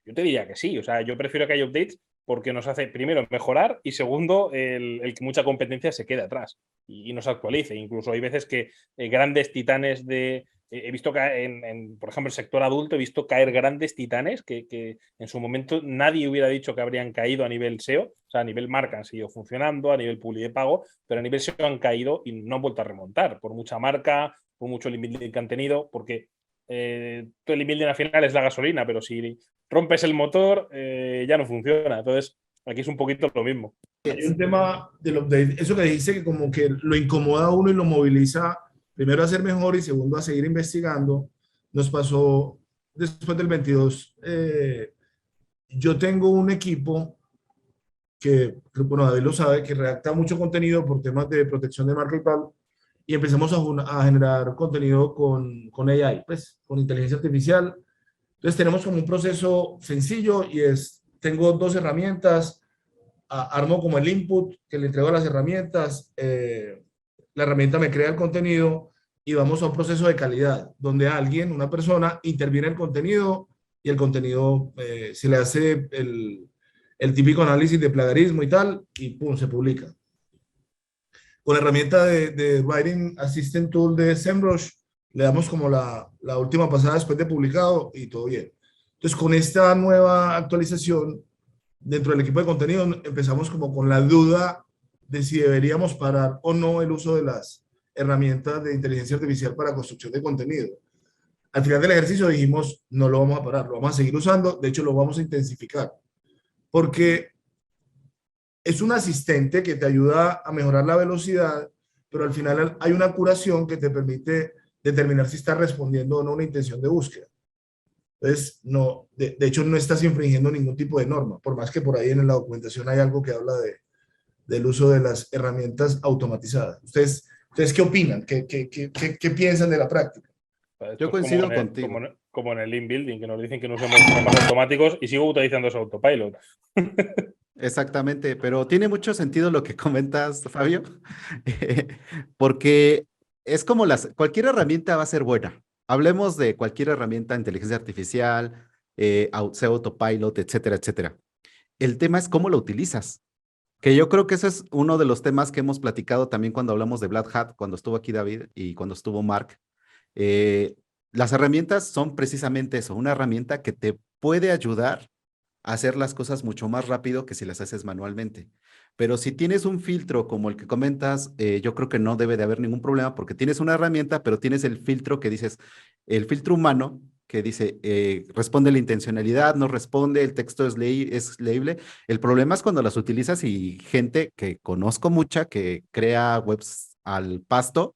yo te diría que sí. O sea, yo prefiero que haya updates porque nos hace, primero, mejorar y segundo, el que mucha competencia se quede atrás y no se actualice. Incluso hay veces que grandes titanes de... he visto caer, por ejemplo, el sector adulto, he visto caer grandes titanes que en su momento nadie hubiera dicho que habrían caído a nivel SEO. O sea, a nivel marca han seguido funcionando, a nivel publi de pago, pero a nivel SEO han caído y no han vuelto a remontar, por mucha marca, por mucho link building que han tenido, porque todo el link building al final es la gasolina, pero si rompes el motor, ya no funciona. Entonces, aquí es un poquito lo mismo. Hay un tema del update, eso que dijiste que como que lo incomoda a uno y lo moviliza, primero a ser mejor y segundo a seguir investigando. Nos pasó después del 22. Yo tengo un equipo que, bueno, David lo sabe, que redacta mucho contenido por temas de protección de marca y tal, y empezamos a generar contenido con AI, pues, con inteligencia artificial. Entonces tenemos como un proceso sencillo y es, tengo dos herramientas, armo como el input que le entrego a las herramientas, la herramienta me crea el contenido y vamos a un proceso de calidad donde alguien, una persona, interviene en el contenido y el contenido se le hace el típico análisis de plagiarismo y tal y pum, se publica. Con la herramienta de Writing Assistant Tool de SEMrush le damos como la última pasada después de publicado y todo bien. Entonces con esta nueva actualización dentro del equipo de contenido empezamos como con la duda de si deberíamos parar o no el uso de las herramientas de inteligencia artificial para construcción de contenido. Al final del ejercicio dijimos, no lo vamos a parar, lo vamos a seguir usando, de hecho lo vamos a intensificar, porque es un asistente que te ayuda a mejorar la velocidad, pero al final hay una curación que te permite determinar si estás respondiendo o no a una intención de búsqueda. Entonces, no, de hecho, no estás infringiendo ningún tipo de norma, por más que por ahí en la documentación hay algo que habla del uso de las herramientas automatizadas. ¿Ustedes qué opinan? ¿Qué piensan de la práctica? Yo coincido contigo. Como en el link building, que nos dicen que no usemos programas automáticos y sigo utilizando ese autopilot. Exactamente, pero tiene mucho sentido lo que comentas, Fabio, porque es como cualquier herramienta va a ser buena. Hablemos de cualquier herramienta de inteligencia artificial, sea autopilot, etcétera, etcétera. El tema es cómo lo utilizas, que yo creo que ese es uno de los temas que hemos platicado también cuando hablamos de Black Hat, cuando estuvo aquí David y cuando estuvo Mark. Las herramientas son precisamente eso, una herramienta que te puede ayudar a hacer las cosas mucho más rápido que si las haces manualmente. Pero si tienes un filtro como el que comentas, yo creo que no debe de haber ningún problema porque tienes una herramienta, pero tienes el filtro que dices, el filtro humano que dice, responde la intencionalidad, no responde, el texto es leíble. El problema es cuando las utilizas y gente que conozco mucha que crea webs al pasto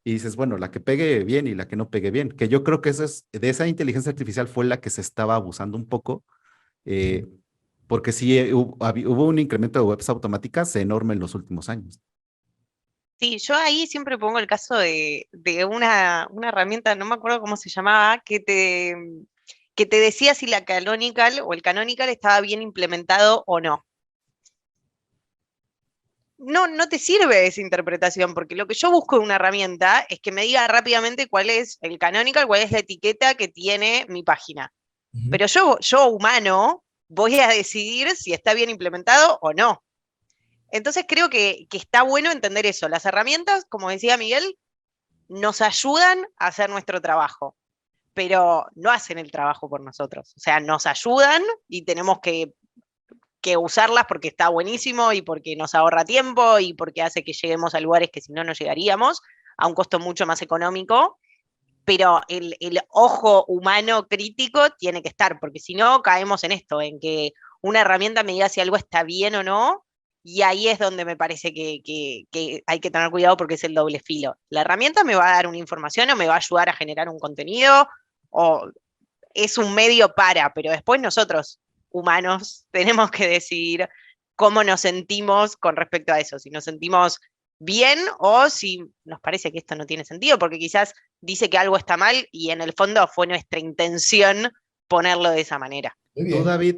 y dices, bueno, la que pegue bien y la que no pegue bien, que yo creo que de esa inteligencia artificial fue la que se estaba abusando un poco, porque sí hubo un incremento de webs automáticas enorme en los últimos años. Sí, yo ahí siempre pongo el caso de una herramienta, no me acuerdo cómo se llamaba, que te decía si la canonical o el canonical estaba bien implementado o no. No te sirve esa interpretación, porque lo que yo busco en una herramienta es que me diga rápidamente cuál es el canonical, cuál es la etiqueta que tiene mi página. Pero yo humano, voy a decidir si está bien implementado o no. Entonces creo que está bueno entender eso. Las herramientas, como decía Miguel, nos ayudan a hacer nuestro trabajo, pero no hacen el trabajo por nosotros. O sea, nos ayudan y tenemos que usarlas porque está buenísimo y porque nos ahorra tiempo y porque hace que lleguemos a lugares que si no, no llegaríamos a un costo mucho más económico. Pero el ojo humano crítico tiene que estar, porque si no caemos en esto, en que una herramienta me diga si algo está bien o no, y ahí es donde me parece que hay que tener cuidado porque es el doble filo. La herramienta me va a dar una información o me va a ayudar a generar un contenido, o es un medio pero después nosotros, humanos, tenemos que decidir cómo nos sentimos con respecto a eso, si nos sentimos bien o si nos parece que esto no tiene sentido, porque quizás dice que algo está mal y en el fondo fue nuestra intención ponerlo de esa manera. Muy Tú, bien. David,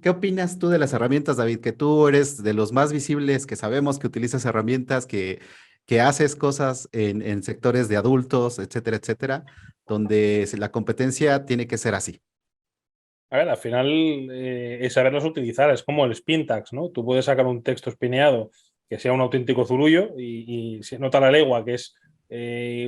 ¿qué opinas tú de las herramientas, David? Que tú eres de los más visibles, que sabemos que utilizas herramientas, que haces cosas en sectores de adultos, etcétera, etcétera, donde la competencia tiene que ser así. A ver, al final es saberlos utilizar, es como el spin tags, ¿no? Tú puedes sacar un texto espineado que sea un auténtico zurullo y se nota la legua que es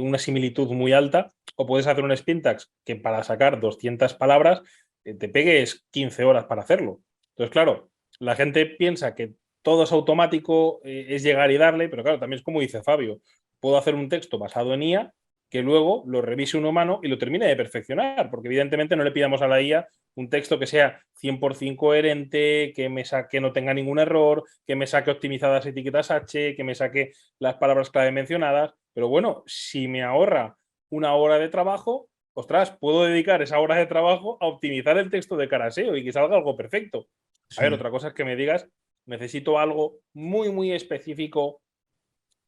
una similitud muy alta, o puedes hacer un spin tags que para sacar 200 palabras te pegues 15 horas para hacerlo. Entonces, claro, la gente piensa que todo es automático, es llegar y darle, pero claro, también es como dice Fabio, puedo hacer un texto basado en IA que luego lo revise un humano y lo termine de perfeccionar, porque evidentemente no le pidamos a la IA un texto que sea 100% coherente, que no tenga ningún error, que me saque optimizadas etiquetas H, que me saque las palabras clave mencionadas. Pero bueno, si me ahorra una hora de trabajo, ostras, puedo dedicar esa hora de trabajo a optimizar el texto de cara a SEO y que salga algo perfecto. A ver, Sí. otra cosa es que me digas, necesito algo muy, muy específico,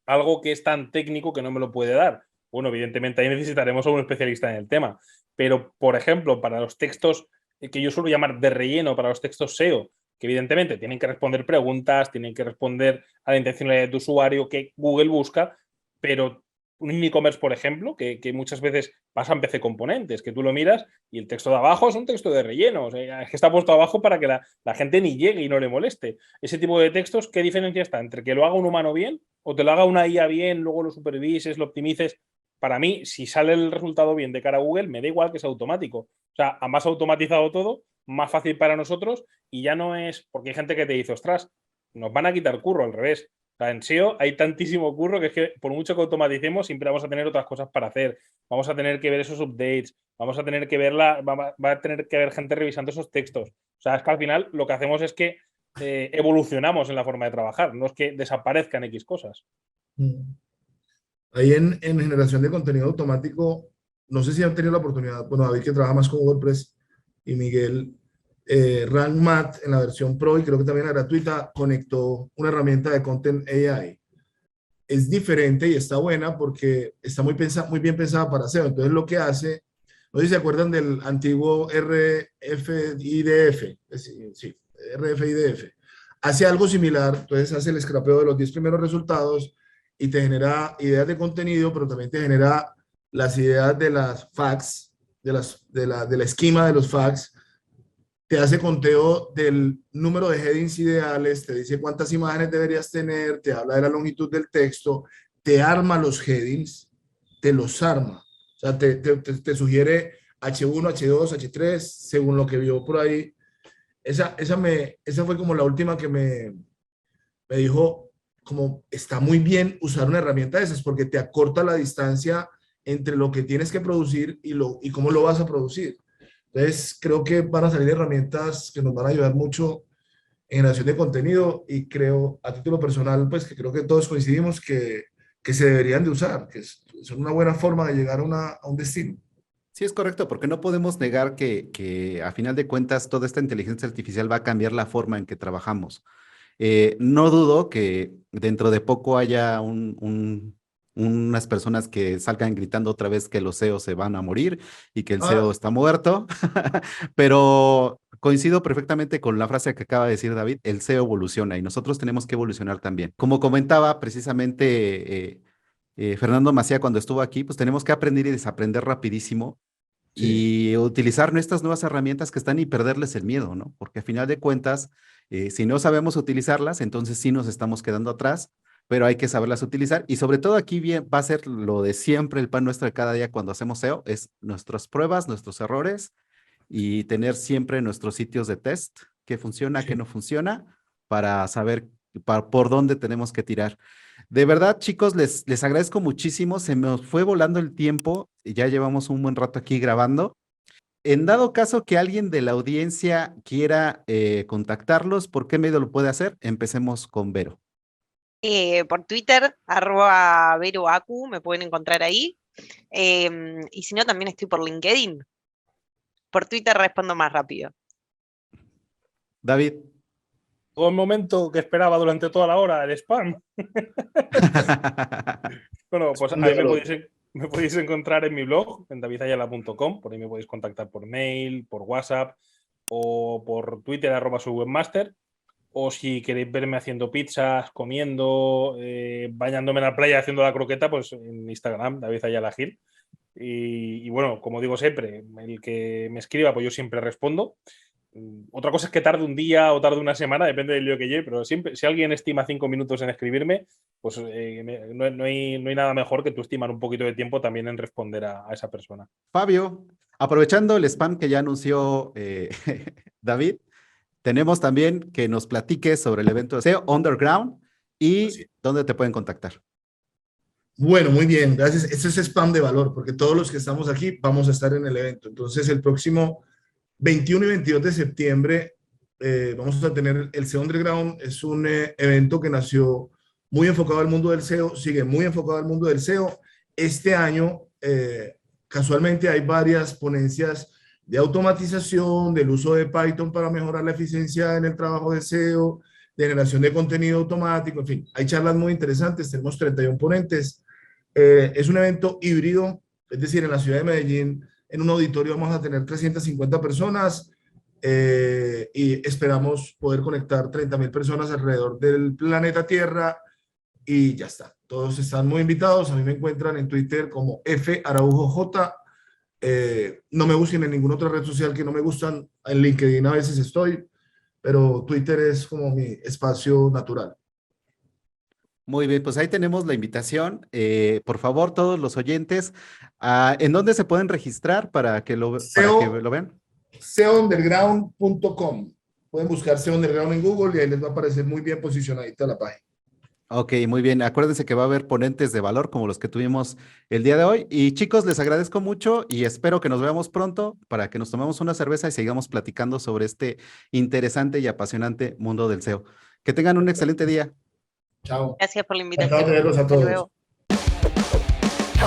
algo que es tan técnico que no me lo puede dar. Bueno, evidentemente ahí necesitaremos a un especialista en el tema. Pero, por ejemplo, para los textos que yo suelo llamar de relleno, para los textos SEO, que evidentemente tienen que responder preguntas, tienen que responder a la intencionalidad de tu usuario que Google busca, pero un e-commerce, por ejemplo, que muchas veces pasa en PC Componentes, que tú lo miras y el texto de abajo es un texto de relleno, o sea, es que está puesto abajo para que la gente ni llegue y no le moleste. Ese tipo de textos, ¿qué diferencia está entre que lo haga un humano bien o te lo haga una IA bien, luego lo supervises, lo optimices? Para mí, si sale el resultado bien de cara a Google, me da igual que sea automático. O sea, a más automatizado todo, más fácil para nosotros y ya no es, porque hay gente que te dice, ostras, nos van a quitar curro, al revés. O sea, en SEO hay tantísimo curro que es que por mucho que automaticemos, siempre vamos a tener otras cosas para hacer. Vamos a tener que ver esos updates, vamos a tener que verla, va a tener que haber gente revisando esos textos. O sea, es que al final lo que hacemos es que evolucionamos en la forma de trabajar, no es que desaparezcan X cosas. Mm. Ahí en generación de contenido automático, no sé si han tenido la oportunidad, bueno, David que trabaja más con WordPress y Miguel, Rank Math en la versión Pro y creo que también la gratuita, conectó una herramienta de Content AI. Es diferente y está buena porque está muy bien pensada para SEO. Entonces lo que hace, no sé si se acuerdan del antiguo RFIDF, sí, RFIDF. Hace algo similar, entonces hace el scrapeo de los 10 primeros resultados y te genera ideas de contenido, pero también te genera las ideas de las facts, de la esquema de los facts, te hace conteo del número de headings ideales, te dice cuántas imágenes deberías tener, te habla de la longitud del texto, te arma los headings, te los arma. O sea, te sugiere H1, H2, H3, según lo que vio por ahí. Esa fue como la última que me dijo, como está muy bien usar una herramienta de esas, porque te acorta la distancia entre lo que tienes que producir y cómo lo vas a producir. Entonces, creo que van a salir herramientas que nos van a ayudar mucho en generación de contenido y creo, a título personal, pues que creo que todos coincidimos que se deberían de usar, son una buena forma de llegar a un destino. Sí, es correcto, porque no podemos negar que a final de cuentas toda esta inteligencia artificial va a cambiar la forma en que trabajamos. No dudo que dentro de poco haya unas personas que salgan gritando otra vez que los SEO se van a morir y que el SEO Ah, está muerto, pero coincido perfectamente con la frase que acaba de decir David, el SEO evoluciona y nosotros tenemos que evolucionar también. Como comentaba precisamente Fernando Macía cuando estuvo aquí, pues tenemos que aprender y desaprender rapidísimo sí, y utilizar estas nuevas herramientas que están y perderles el miedo, ¿no? Porque a final de cuentas, si no sabemos utilizarlas, entonces sí nos estamos quedando atrás, pero hay que saberlas utilizar y sobre todo aquí bien, va a ser lo de siempre, el pan nuestro de cada día cuando hacemos SEO, es nuestras pruebas, nuestros errores y tener siempre nuestros sitios de test, qué funciona, qué sí. no funciona, para saber por dónde tenemos que tirar. De verdad, chicos, les agradezco muchísimo. Se me fue volando el tiempo. Y ya llevamos un buen rato aquí grabando. En dado caso que alguien de la audiencia quiera contactarlos, ¿por qué medio lo puede hacer? Empecemos con Vero. Por Twitter, @VeroAcu, me pueden encontrar ahí. Y si no, también estoy por LinkedIn. Por Twitter respondo más rápido. David. el momento que esperaba durante toda la hora, el spam. Bueno, pues ahí me podéis encontrar en mi blog, en davidayala.com. Por ahí me podéis contactar por mail, por WhatsApp o por Twitter, @soywebmaster. O si queréis verme haciendo pizzas, comiendo, bañándome en la playa haciendo la croqueta, pues en Instagram, David Ayala Gil. Y bueno, como digo siempre, el que me escriba, pues yo siempre respondo. Otra cosa es que tarde un día o tarde una semana, depende del lío que lleve, pero siempre, si alguien estima 5 minutos en escribirme, pues no hay nada mejor que tú estimar un poquito de tiempo también en responder a esa persona. Fabio, aprovechando el spam que ya anunció David, tenemos también que nos platiques sobre el evento de SEO Underground y dónde te pueden contactar. Bueno, muy bien, gracias. Este es spam de valor, porque todos los que estamos aquí vamos a estar en el evento. Entonces, el próximo 21 y 22 de septiembre vamos a tener el SEO Underground. Es un evento que nació muy enfocado al mundo del SEO, sigue muy enfocado al mundo del SEO. Este año, casualmente, hay varias ponencias de automatización, del uso de Python para mejorar la eficiencia en el trabajo de SEO, de generación de contenido automático, en fin, hay charlas muy interesantes, tenemos 31 ponentes. Es un evento híbrido, es decir, en la ciudad de Medellín, en un auditorio vamos a tener 350 personas y esperamos poder conectar 30.000 personas alrededor del planeta Tierra y ya está. Todos están muy invitados, a mí me encuentran en Twitter como FAraujoj. No me busquen en ninguna otra red social que no me gustan, en LinkedIn a veces estoy, pero Twitter es como mi espacio natural. Muy bien, pues ahí tenemos la invitación. Por favor, todos los oyentes, ¿en dónde se pueden registrar para que lo vean? SEOunderground.com. Pueden buscar SEO Underground en Google y ahí les va a aparecer muy bien posicionadita la página. Ok, muy bien. Acuérdense que va a haber ponentes de valor como los que tuvimos el día de hoy. Y chicos, les agradezco mucho y espero que nos veamos pronto para que nos tomemos una cerveza y sigamos platicando sobre este interesante y apasionante mundo del SEO. Que tengan un excelente día. Chao. Gracias por la Encantado invitación. de verlos a Hasta todos. luego. 5,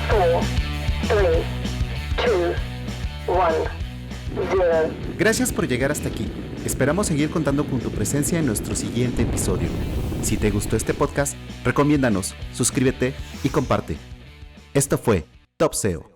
4, 3, 2, 1, 0. Gracias por llegar hasta aquí. Esperamos seguir contando con tu presencia en nuestro siguiente episodio. Si te gustó este podcast, recomiéndanos, suscríbete y comparte. Esto fue Top SEO.